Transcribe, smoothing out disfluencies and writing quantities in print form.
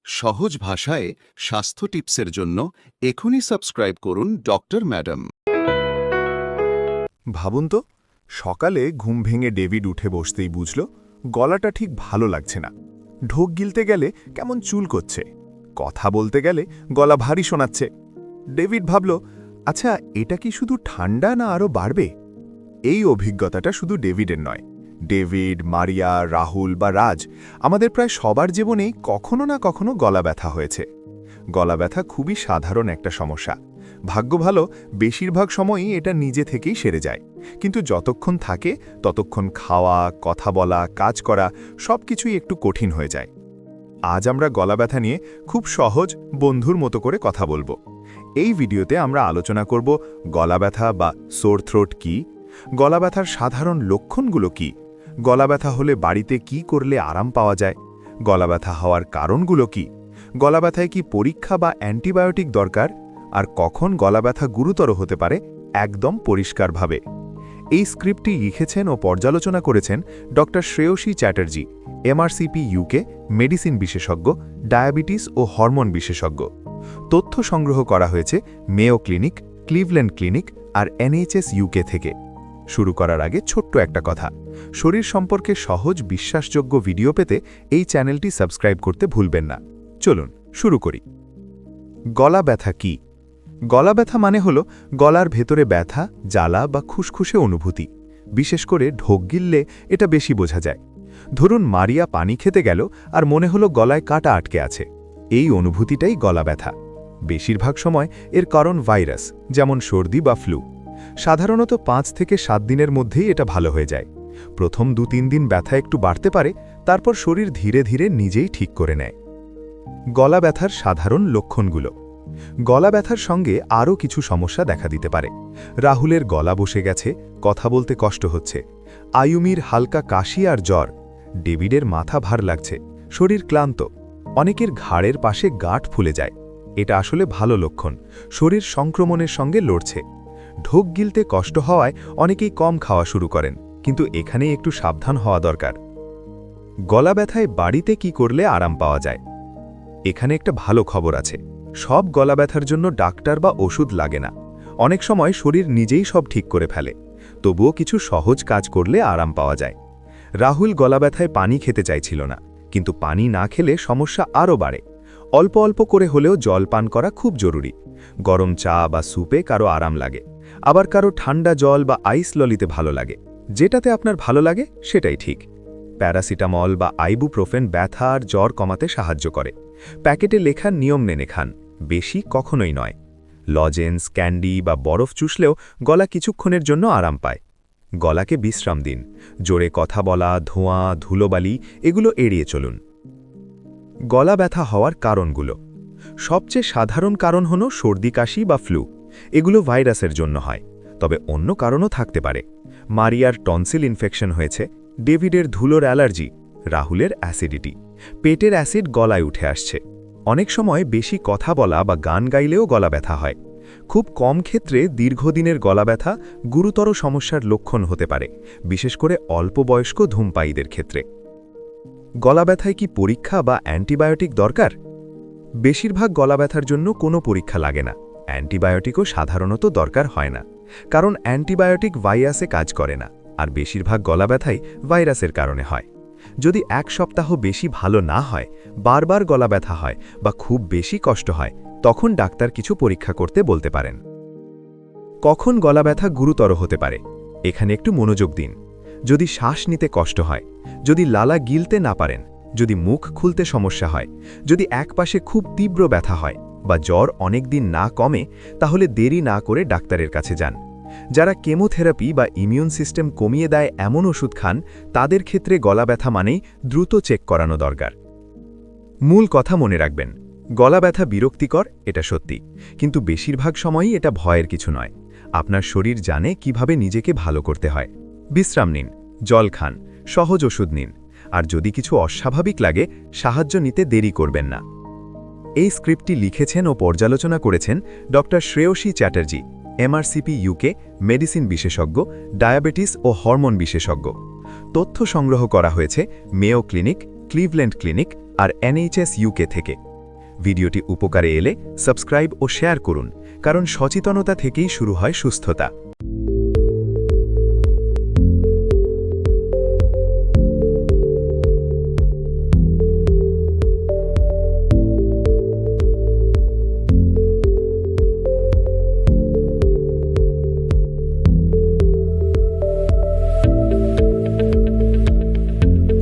সহজ ভাষায় স্বাস্থ্য টিপসের জন্য এখনই সাবস্ক্রাইব করুন ডক্টর ম্যাডাম। ভাবুন তো, সকালে ঘুম ভেঙে ডেভিড উঠে বসতেই বুঝল গলাটা ঠিক ভালো লাগছে না। ঢোক গিলতে গেলে কেমন চুল করছে, কথা বলতে গেলে গলা ভারী শোনাচ্ছে। ডেভিড ভাবল, আচ্ছা, এটা কি শুধু ঠান্ডা না আরও বাড়বে? এই অভিজ্ঞতাটা শুধু ডেভিডের নয়। ডেভিড, মারিয়া, রাহুল বা রাজ, আমাদের প্রায় সবার জীবনেই কখনো না কখনো গলা ব্যথা হয়েছে। গলা ব্যথা খুবই সাধারণ একটা সমস্যা। ভাগ্য ভালো, বেশিরভাগ সময়ই এটা নিজে থেকেই সেরে যায়। কিন্তু যতক্ষণ থাকে ততক্ষণ খাওয়া, কথা বলা, কাজ করা সবকিছুই একটু কঠিন হয়ে যায়। আজ আমরা গলা ব্যথা নিয়ে খুব সহজ, বন্ধুর মতো করে কথা বলবো। এই ভিডিওতে আমরা আলোচনা করব গলা ব্যথা বা সোর থ্রোট কী, গলা ব্যথার সাধারণ লক্ষণগুলো কী, গলা ব্যথা হলে বাড়িতে কি করলে আরাম পাওয়া যায়, গলা ব্যথা হওয়ার কারণগুলো কী, গলা ব্যথায় কি পরীক্ষা বা অ্যান্টিবায়োটিক দরকার, আর কখন গলা ব্যথা গুরুতর হতে পারে একদম পরিষ্কারভাবে। এই স্ক্রিপ্টটি লিখেছেন ও পর্যালোচনা করেছেন doctor Shreyasi Chatterjee, MRCP UK, medicine বিশেষজ্ঞ, ডায়াবেটিস ও হরমোন বিশেষজ্ঞ। তথ্য সংগ্রহ করা হয়েছে মেয়ো ক্লিনিক, ক্লিভল্যান্ড ক্লিনিক আর এনএইচএস ইউকে থেকে। শুরু করার আগে ছোট্ট একটা কথা, শরীর সম্পর্কে সহজ, বিশ্বাসযোগ্য ভিডিও পেতে এই চ্যানেলটি সাবস্ক্রাইব করতে ভুলবেন না। চলুন শুরু করি। গলা ব্যথা কী? গলা ব্যথা মানে হলো গলার ভেতরে ব্যথা, জ্বালা বা খুসখুসে অনুভূতি। বিশেষ করে ঢোক গিললে এটা বেশি বোঝা যায়। ধরুন মারিয়া পানি খেতে গেল আর মনে হলো গলায় কাঁটা আটকে আছে। এই অনুভূতিটাই গলা ব্যথা। বেশিরভাগ সময় এর কারণ ভাইরাস, যেমন সর্দি বা ফ্লু। সাধারণত 5 থেকে 7 দিনের মধ্যেই এটা ভালো হয়ে যায়। প্রথম 2-3 দিন ব্যথা একটু বাড়তে পারে, তারপর শরীর ধীরে ধীরে নিজেই ঠিক করে নেয়। গলা ব্যথার সাধারণ লক্ষণগুলো। গলা ব্যথার সঙ্গে আরও কিছু সমস্যা দেখা দিতে পারে। রাহুলের গলা বসে গেছে, কথা বলতে কষ্ট হচ্ছে। আয়ুমির হালকা কাশি আর জ্বর। ডেভিডের মাথা ভার লাগছে, শরীর ক্লান্ত। অনেকের ঘাড়ের পাশে গাঁঠ ফুলে যায়। এটা আসলে ভালো লক্ষণ, শরীর সংক্রমণের সঙ্গে লড়ছে। ঢোক গিলতে কষ্ট হওয়ায় অনেকেই কম খাওয়া শুরু করেন, কিন্তু এখানেই একটু সাবধান হওয়া দরকার। গলা ব্যথায় বাড়িতে কি করলে আরাম পাওয়া যায়? এখানে একটা ভালো খবর আছে। সব গলা ব্যথার জন্য ডাক্তার বা ওষুধ লাগে না। অনেক সময় শরীর নিজেই সব ঠিক করে ফেলে। তবুও কিছু সহজ কাজ করলে আরাম পাওয়া যায়। রাহুল গলা ব্যথায় পানি খেতে চাইছিল না, কিন্তু পানি না খেলে সমস্যা আরও বাড়ে। অল্প অল্প করে হলেও জল পান করা খুব জরুরি। গরম চা বা স্যুপে কারো আরাম লাগে, আবার কারো ঠান্ডা জল বা আইস ললিতে ভালো লাগে। যেটাতে আপনার ভালো লাগে সেটাই ঠিক। প্যারাসিটামল বা আইবুপ্রোফেন ব্যথা আর জ্বর কমাতে সাহায্য করে। প্যাকেটে লেখা নিয়ম মেনে খান, বেশি কখনোই নয়। লজেন্স, ক্যান্ডি বা বরফ চুষলেও গলা কিছুক্ষণের জন্য আরাম পায়। গলাকে বিশ্রাম দিন। জোরে কথা বলা, ধোঁয়া, ধুলোবালি এগুলো এড়িয়ে চলুন। গলা ব্যথা হওয়ার কারণগুলো। সবচেয়ে সাধারণ কারণ হলো সর্দি, কাশি বা ফ্লু। এগুলো ভাইরাসের জন্য হয়, তবে অন্য কারণও থাকতে পারে। মারিয়ার টনসিল ইনফেকশন হয়েছে, ডেভিডের ধুলোর অ্যালার্জি, রাহুলের অ্যাসিডিটি। পেটের অ্যাসিড গলায় উঠে আসছে। অনেক সময় বেশি কথা বলা বা গান গাইলেও গলা ব্যথা হয়। খুব কম ক্ষেত্রে দীর্ঘদিনের গলা ব্যথা গুরুতর সমস্যার লক্ষণ হতে পারে, বিশেষ করে অল্প বয়স্ক ধূমপায়ীদের ক্ষেত্রে। গলা ব্যথায় কি পরীক্ষা বা অ্যান্টিবায়োটিক দরকার? বেশিরভাগ গলা ব্যথার জন্য কোনো পরীক্ষা লাগে না। অ্যান্টিবায়োটিকও সাধারণত দরকার হয় না, কারণ অ্যান্টিবায়োটিক ভাইরাসে কাজ করে না, আর বেশিরভাগ গলা ব্যথাই ভাইরাসের কারণে হয়। যদি 1 সপ্তাহ বেশি ভালো না হয়, বারবার গলা ব্যথা হয় বা খুব বেশি কষ্ট হয়, তখন ডাক্তার কিছু পরীক্ষা করতে বলতে পারেন। কখন গলা ব্যথা গুরুতর হতে পারে? এখানে একটু মনোযোগ দিন। যদি শ্বাস নিতে কষ্ট হয়, যদি লালা গিলতে না পারেন, যদি মুখ খুলতে সমস্যা হয়, যদি একপাশে খুব তীব্র ব্যথা হয় বা জ্বর অনেক দিন না কমে, তাহলে দেরি না করে ডাক্তারের কাছে যান। যারা কেমোথেরাপি বা ইমিউন সিস্টেম কমিয়ে দেয় এমন ওষুধ খান, তাদের ক্ষেত্রে গলা ব্যথা মানেই দ্রুত চেক করানো দরকার। মূল কথা মনে রাখবেন, গলা ব্যথা বিরক্তিকর, এটা সত্যি, কিন্তু বেশিরভাগ সময়ই এটা ভয়ের কিছু নয়। আপনার শরীর জানে কিভাবে নিজেকে ভালো করতে হয়। বিশ্রাম নিন, জল খান, সহজ ওষুধ নিন, আর যদি কিছু অস্বাভাবিক লাগে, সাহায্য নিতে দেরি করবেন না। এই স্ক্রিপ্টটি লিখেছেন ও পর্যালোচনা করেছেন doctor Shreyasi Chatterjee, MRCP UK, medicine বিশেষজ্ঞ, ডায়াবেটিস ও হরমোন বিশেষজ্ঞ। তথ্য সংগ্রহ করা হয়েছে মেয়ো ক্লিনিক, ক্লিভল্যান্ড ক্লিনিক আর এনএইচএস ইউকে থেকে। ভিডিওটি উপকারে এলে সাবস্ক্রাইব ও শেয়ার করুন, কারণ সচেতনতা থেকেই শুরু হয় সুস্থতা।